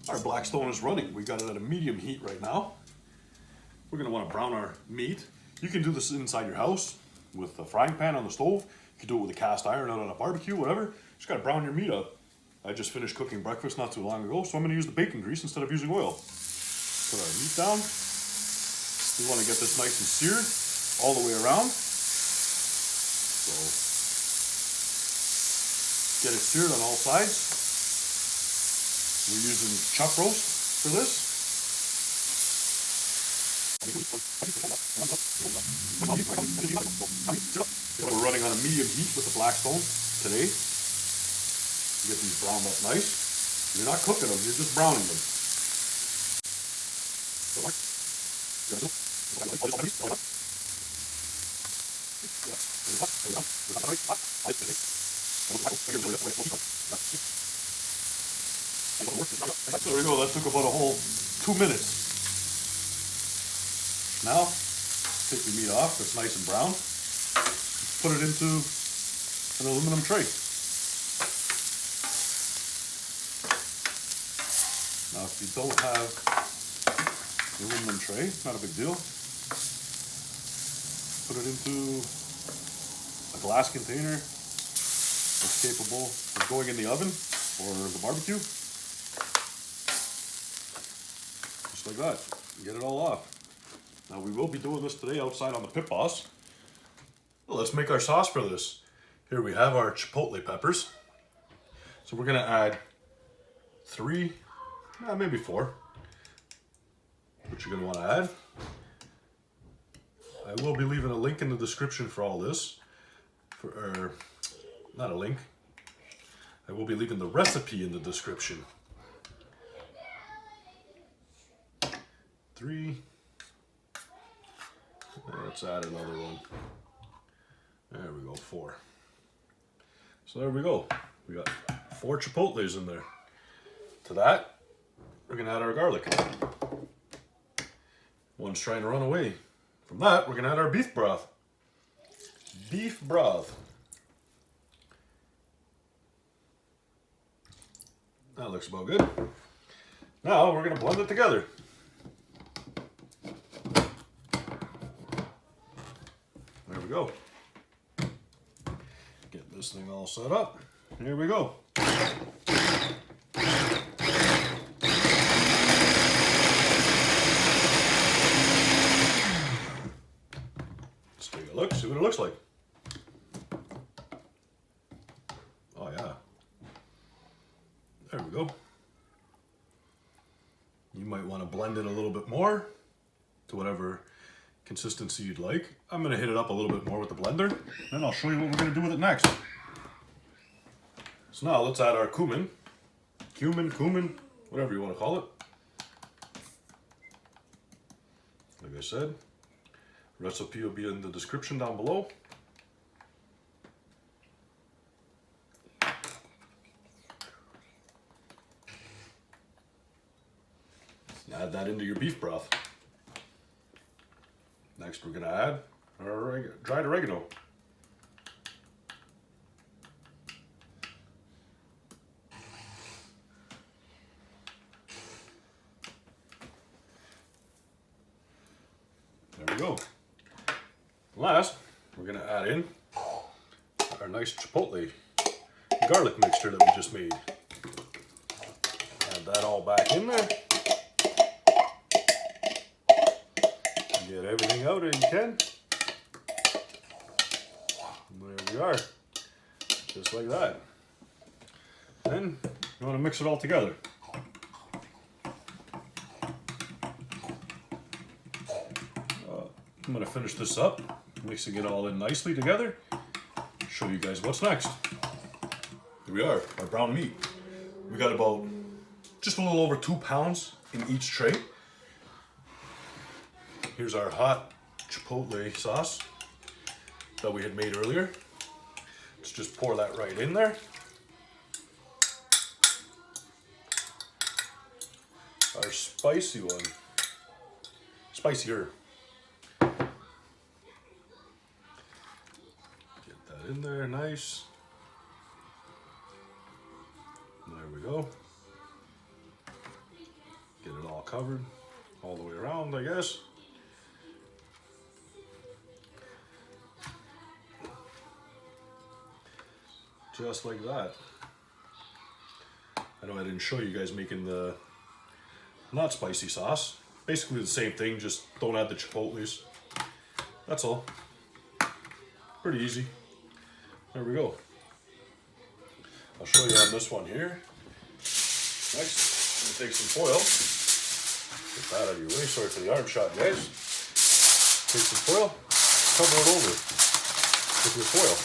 Our Blackstone is running. We got it at a medium heat right now. We're gonna wanna brown our meat. You can do this inside your house with a frying pan on the stove. You can do it with a cast iron out on a barbecue, whatever. Just gotta brown your meat up. I just finished cooking breakfast not too long ago, so I'm gonna use the bacon grease instead of using oil. Put our meat down. We wanna get this nice and seared all the way around. So, get it seared on all sides. We're using chuck roast for this. We're running on a medium heat with the Blackstone today. Get these browned up nice. You're not cooking them, you're just browning them. There we go, that took about a whole 2 minutes. Now, take your meat off, it's nice and brown. Put it into an aluminum tray. Now, if you don't have the aluminum tray, not a big deal. Put it into a glass container that's capable of going in the oven or the barbecue. Just like that. Get it all off. Now we will be doing this today outside on the pit boss. Well, let's make our sauce for this. Here we have our chipotle peppers. So we're gonna add 3, maybe 4, which you're gonna wanna add. I will be leaving a link in the description for all this. Or not a link. I will be leaving the recipe in the description. 3. Let's add another one. There we go, 4. So there we go. We got 4 chipotles in there. To that, we're gonna add our garlic. One's trying to run away. From that, we're gonna add our beef broth. Beef broth. That looks about good. Now we're gonna blend it together. There we go. Get this thing all set up. Here we go. Let's take a look, see what it looks like. Oh yeah. There we go. You might want to blend it a little bit more to whatever consistency you'd like. I'm going to hit it up a little bit more with the blender, then I'll show you what we're going to do with it next. So now let's add our cumin, whatever you want to call it. Like I said, recipe will be in the description down below. Add that into your beef broth. Next we're going to add our dried oregano. There we go. Last, we're going to add in our nice chipotle garlic mixture that we just made. Add that all back in there. Get everything out that you can. And there we are. Just like that. Then you want to mix it all together. I'm going to finish this up, mixing it all in nicely together. Show you guys what's next. Here we are, our brown meat. We got about just a little over 2 pounds in each tray. Here's our hot chipotle sauce that we had made earlier. Let's just pour that right in there. Our spicy one, spicier. Get that in there, nice. There we go. covered all the way around, I guess. Just like that. I know I didn't show you guys making the not spicy sauce. Basically the same thing, just don't add the chipotles. That's all. Pretty easy. There we go. I'll show you on this one here. Next, I'm gonna take some foil. Get that out of your way. Sorry for the arm shot, guys. Take some foil, cover it over with your foil.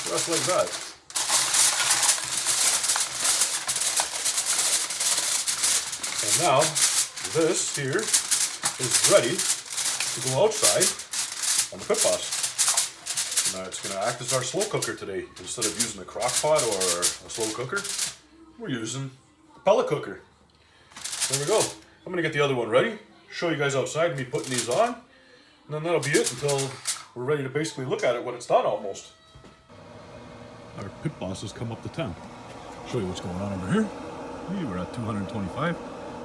Just like that. And now, this here is ready to go outside on the pit boss. Now it's going to act as our slow cooker today. Instead of using a crock pot or a slow cooker, we're using a pellet cooker. There we go. I'm going to get the other one ready, show you guys outside me putting these on, and then that'll be it until we're ready to basically look at it when it's done almost. Our pit boss has come up to 10. Show you what's going on over here. We're at 225.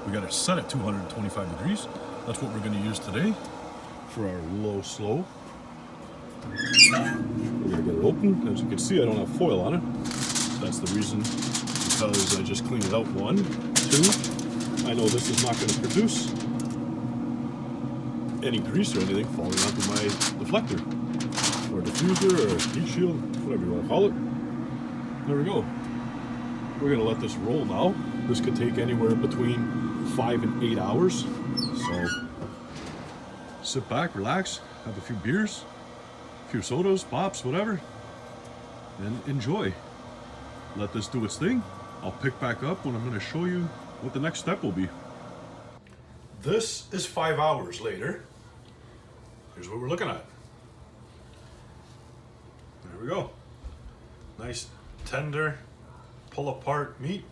We got it set at 225 degrees. That's what we're going to use today for our low slow. We're going to get it open. As you can see, I don't have foil on it. That's the reason, because I just cleaned it out. 1, 2. I know this is not going to produce any grease or anything falling onto my deflector or diffuser or heat shield, whatever you want to call it. There we go. We're going to let this roll now. This could take anywhere between 5 and 8 hours. So sit back, relax, have a few beers, a few sodas, pops, whatever, and enjoy. Let this do its thing. I'll pick back up when I'm going to show you what the next step will be. This is 5 hours later. Here's what we're looking at. There we go. Nice, tender, pull apart meat.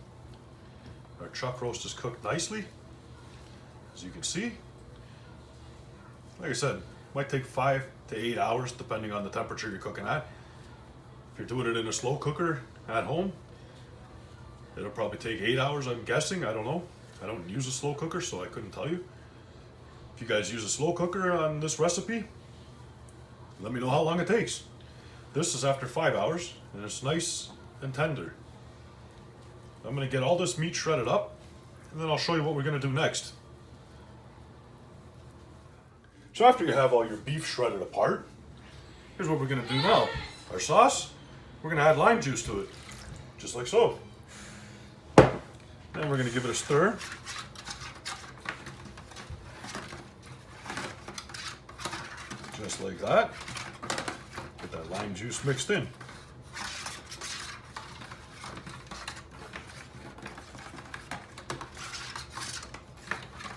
Our chuck roast is cooked nicely, as you can see. Like I said, might take 5 to 8 hours depending on the temperature you're cooking at. If you're doing it in a slow cooker at home, it'll probably take 8 hours, I'm guessing. I don't know. I don't use a slow cooker, so I couldn't tell you. If you guys use a slow cooker on this recipe, let me know how long it takes. This is after 5 hours, and it's nice and tender. I'm going to get all this meat shredded up, and then I'll show you what we're going to do next. So after you have all your beef shredded apart, here's what we're going to do now. Our sauce, we're going to add lime juice to it, just like so. Then we're going to give it a stir. Just like that. Get that lime juice mixed in.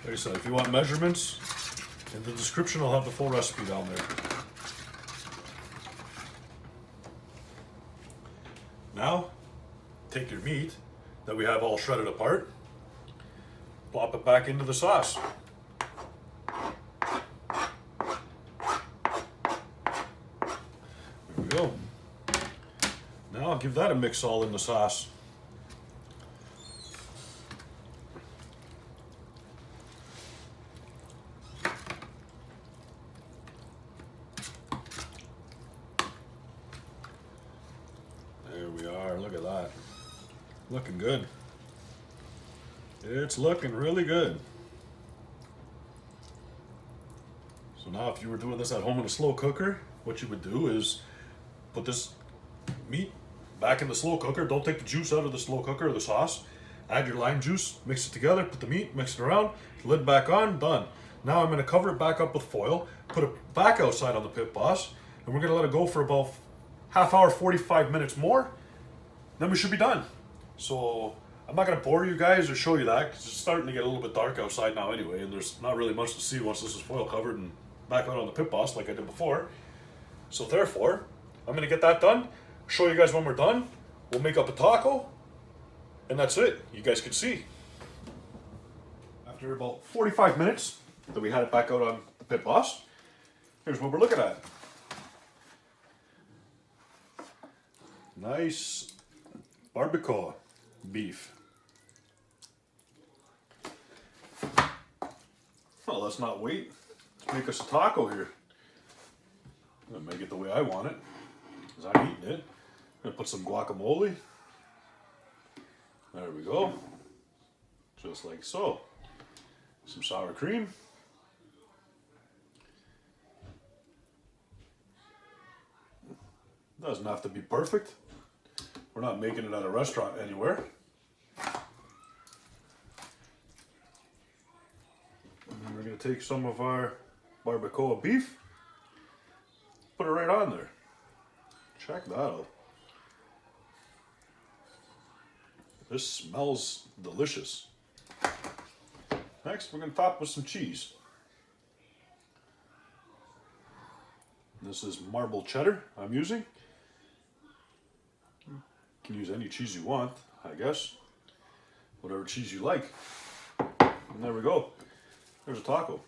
Like I said, if you want measurements, in the description I'll have the full recipe down there. Now, take your meat that we have all shredded apart, plop it back into the sauce. There we go. Now I'll give that a mix all in the sauce. There we are, look at that. Looking good. It's looking really good. So now if you were doing this at home in a slow cooker, what you would do is put this meat back in the slow cooker. Don't take the juice out of the slow cooker or the sauce. Add your lime juice, mix it together, put the meat, mix it around, lid back on, done. Now I'm going to cover it back up with foil, put it back outside on the pit boss, and we're going to let it go for about half hour, 45 minutes more. Then we should be done. So I'm not going to bore you guys or show you that because it's starting to get a little bit dark outside now anyway, and there's not really much to see once this is foil covered and back out on the pit boss like I did before. So therefore, I'm going to get that done, show you guys when we're done. We'll make up a taco, and that's it. You guys can see. After about 45 minutes that we had it back out on the pit boss, here's what we're looking at. Nice barbacoa beef. Well, let's not wait. Let's make us a taco here. I'm gonna make it the way I want it, because I'm eating it. I'm gonna put some guacamole. There we go. Just like so. Some sour cream. Doesn't have to be perfect. We're not making it at a restaurant anywhere. And we're going to take some of our barbacoa beef, put it right on there. Check that out. This smells delicious. Next, we're going to top with some cheese. This is marble cheddar I'm using. You can use any cheese you want, I guess. Whatever cheese you like. And there we go. There's a taco.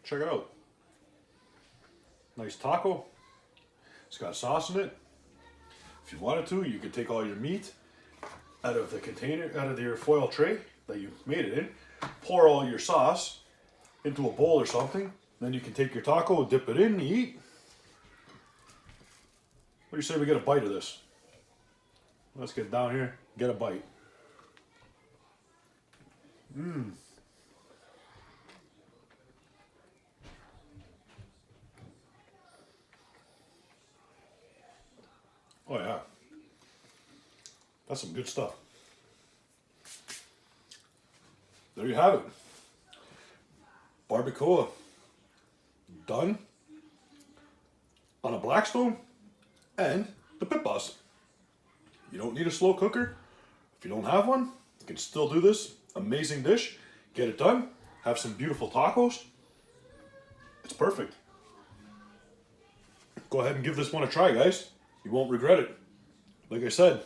Check it out. Nice taco. It's got sauce in it. If you wanted to, you could take all your meat out of the container, out of your foil tray that you made it in, pour all your sauce into a bowl or something, then you can take your taco, dip it in, eat. What do you say we get a bite of this? Let's get down here, get a bite. Mmm. Oh yeah. That's some good stuff. There you have it. Barbacoa done on a Blackstone and the Pit Boss. You don't need a slow cooker. If you don't have one, you can still do this amazing dish. Get it done. Have some beautiful tacos. It's perfect. Go ahead and give this one a try, guys. You won't regret it. Like I said,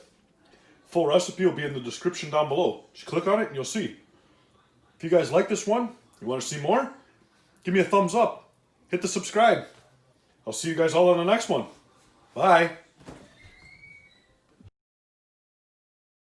full recipe will be in the description down below. Just click on it and you'll see. If you guys like this one, you want to see more, give me a thumbs up. Hit the subscribe. I'll see you guys all on the next one. Bye.